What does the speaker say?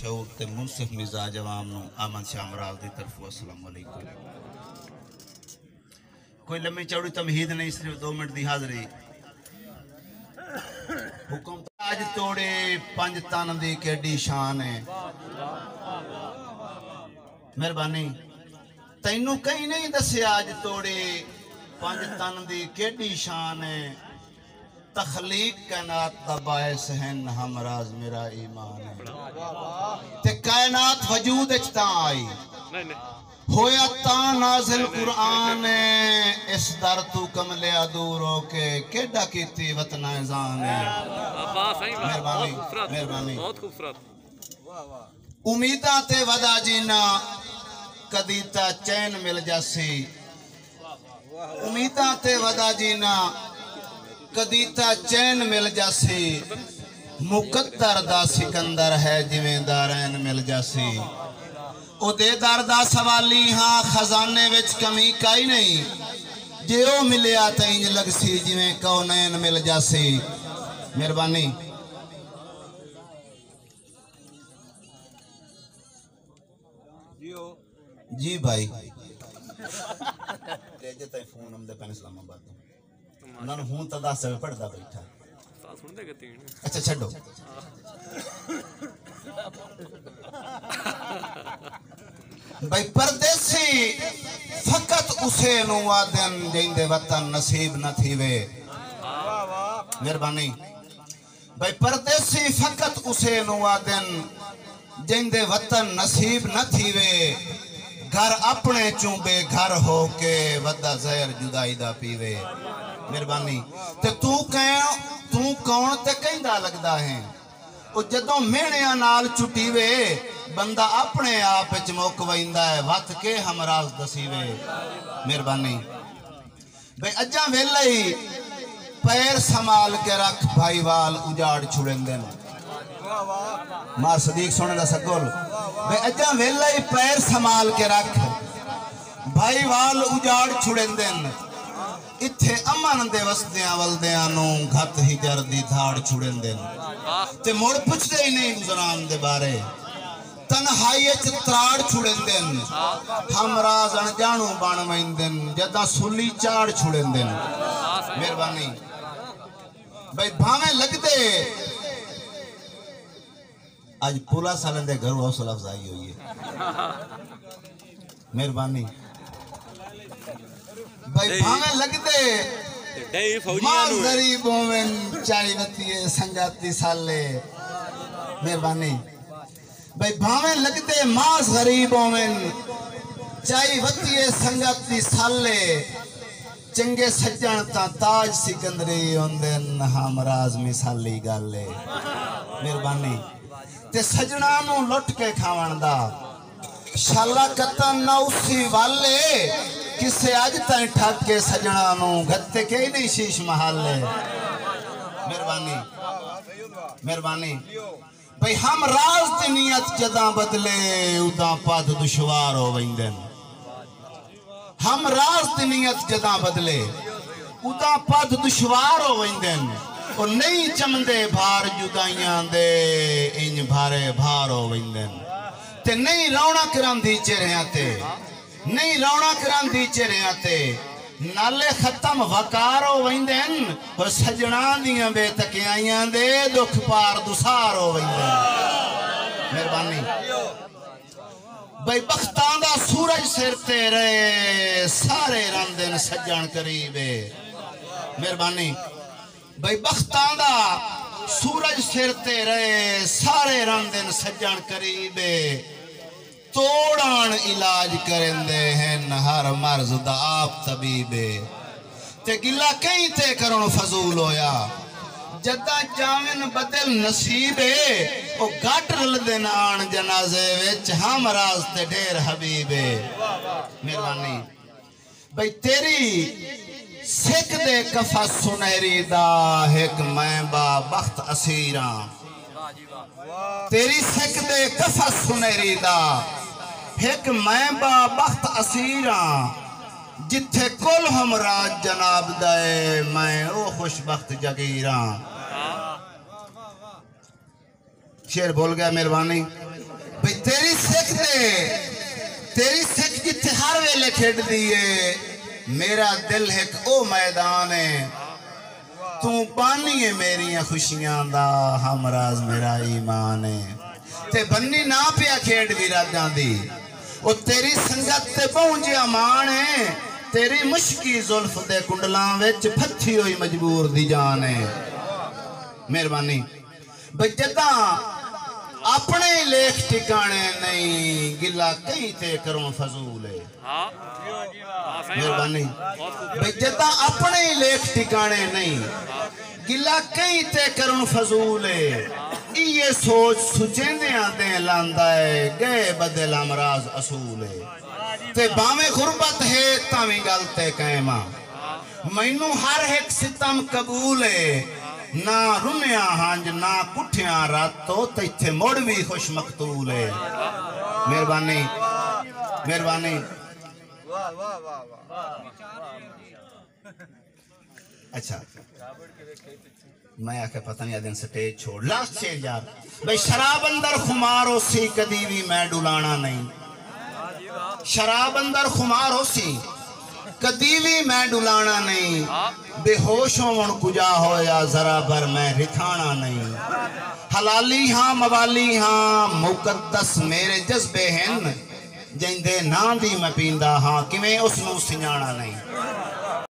मशहूर ते मुनसिफ मिजाज अवाम नू आमद शामराव दी तरफों अस्सलाम वालेकुम। कोई लम्बी चौड़ी तमहीद नहीं, सिर्फ 2 मिनट दी हाज़री। हुक्म आज तोड़े पंज तन दी केडी शान है। मेहरबानी तैनू कहीं नहीं दसिया आज तोड़े पंज तन दी केडी शान है। तखलीक कायनात दा बायस है हमराज मेरा ईमान है। ते कायनात वजूद विच तां आई होया तां नाज़िल कुरान है। इस दर तू कमलिया दूर होके केडा कीती वतन ज़ान है। मेहरबानी मेहरबानी बहुत खूबसूरत। उम्मीदां ते वदा जीना कदी ता चैन मिल जासी। उम्मीदां ते वदा जीना कदी ता चैन मिल जासी। मुकद्दर दा सिकंदर है जिवें दारैन मिल जासी। ओदे दर दा सवाली हाँ खजाने विच कमी काई नहीं। जे ओ मिलिया तां इंज लगसी जिवें कौनैन मिल जासी। मेहरबानी जी भाई ले जे फोन हमदे पैन इस्लामाबाद उन्हां नूं हूं तां दस पढ़दा बैठा अच्छा छड्डो। भाई परदेसी फकत उसे नूं आदन जिंदे वतन नसीब न थीवे। मेहरबानी भाई परदेसी फकत उसे नूं आदन जिंदे वतन नसीब न थीवे। घर अपने चूबे घर होके वदा जहर जुदाई दा पीवे। मेहरबानी ते तू कौन ते कहंदा लगदा है। ओ जदों मेहणियां नाल छुटीवे बंदा अपने आप विच मुक वैंदा है। वत के हमराज दसीवे। मेहरबानी भाई अज्जा वेले ही पैर संभाल के रख भाईवाल उजाड़ छुड़ेंदे। मार सदीक सोने दा सकोल भाई अज्जा वेले ही पैर संभाल के रख भाईवाल उजाड़ छुड़ेंदे। इत्थे अमन दे वसदियां वलदियां नूं घत हिजर दी धाड़ छुड़ेंदे ते मुड़ पुछदे ही नहीं गुजरान दे बारे। तन्हाई च त्राड़ छुड़ेंदे हमराज अणजाणू बण वैंदे जदा सुली चाड़ छुड़ेंदे। मेहरबानी भाई भावें लगदे आज पुला सालन दे घर हौसला अफजाई हुई है। मेहरबानी भाई भावें लगदे मां गरीबों में चाई वतिए संगाती साले। मेहरबानी भाई भावें लगदे मां गरीबों में चाई वतिए संगाती साले। चंगे सज्जन ता ताज सिकंदरी होंदे हमराज मिसाली गाले। मेहरबानी ते सजना नूं लुट के खावण दा शाला कतन ना उसी वाले। किसे अज तक ठग के सजना नूं गत्ते के नहीं शीश महाले। मेहरबानी मेहरबानी भाई हम राज दी नियत जदा बदले उदा पद दुश्वार हो वैंदे। हम राज दी नियत जदा बदले उदा पद दुश्वार हो वैंदे। और नहीं चमदे भार जुदाइयां दे इंज भारे भार हो वैंदे। ते नहीं रौनक रंदी चेहरियां ते नहीं रौनक रंदी चेहरियां ते नाले खत्म वकार हो वैंदे। और सजना दियां बेतकियाइयां दे दुख पार दुसार हो वैंदे। मेहरबानी भाई बख्तां दा सूरज सिर ते रहे सारे रंदन सज्जन करीबे। मेहरबानी भाई बख्तां दा सूरज सिर ते रहे सारे रंदन सज्जन करीबे। तोड़ान इलाज करेंदे हैं हर मर्ज दा आप तबीबे। ते गिला कहीं ते करण फजूल होया जदा जावन बदल नसीबे। ओ गट रलदे आन जनाजे विच हमराज ते ढेर हबीबे। मेहरबानी भाई तेरी सिख दे कफा सुनहरी दा एक मैं बा बख्त असीरा। तेरी सिख दे कफा सुनहरी दा एक मैं बा बख्त असीरा। जिथे कुल हमराज जनाब दे मैं ओ खुशबख्त जगीरा। शेर बोल गया। मेहरबानी भाई तेरी सिख जिथे हर वेले खेडदी है मेरा दिल एक ओ मैदान है तू पानी है मेरी खुशियां दा हमराज मेरा ईमान है ते बन्नी ना पिया खेड विराजा दी ओ तेरी संगत ते पहुंचा मान है तेरी मुश्की जुल्फ दे कुंडलां विच फथी होई मजबूर दी जान है मेहरबानी बजदा अपने लेख ठिकाने नहीं गिला कहीं ते करो फजूल है मेहरबानी बजदा अपने लेख ठिकाने नहीं गिला कहीं ते करो फजूल है ये सोच सुचेंदे आते लांदा है गए बदल अमराज असूल है ते बावे गुरबत है तावी गल ते कहमा मैनू हर एक सितम कबूल है ना रुनिया हंज ना कुठिया रातो ते इत्थे मुड़ भी खुश मकतूल है मेहरबानी मेहरबानी अच्छा मैं आके पता नहीं दिन स्टेज छोड़ लास्ट शेर यार भाई शराब अंदर खुमार हो सी कदी भी मैं डुलाना नहीं शराब अंदर खुमार हो सी कदी भी मैं डुलाना नहीं बेहोश होवन कुजा होया जरा भर मैं रिखाना नहीं हलाली हाँ मवाली हाँ मुकद्दस मेरे जज्बे हैं जिंदे नां दी मैं पींदा हाँ किवें उसनू सियाणा नहीं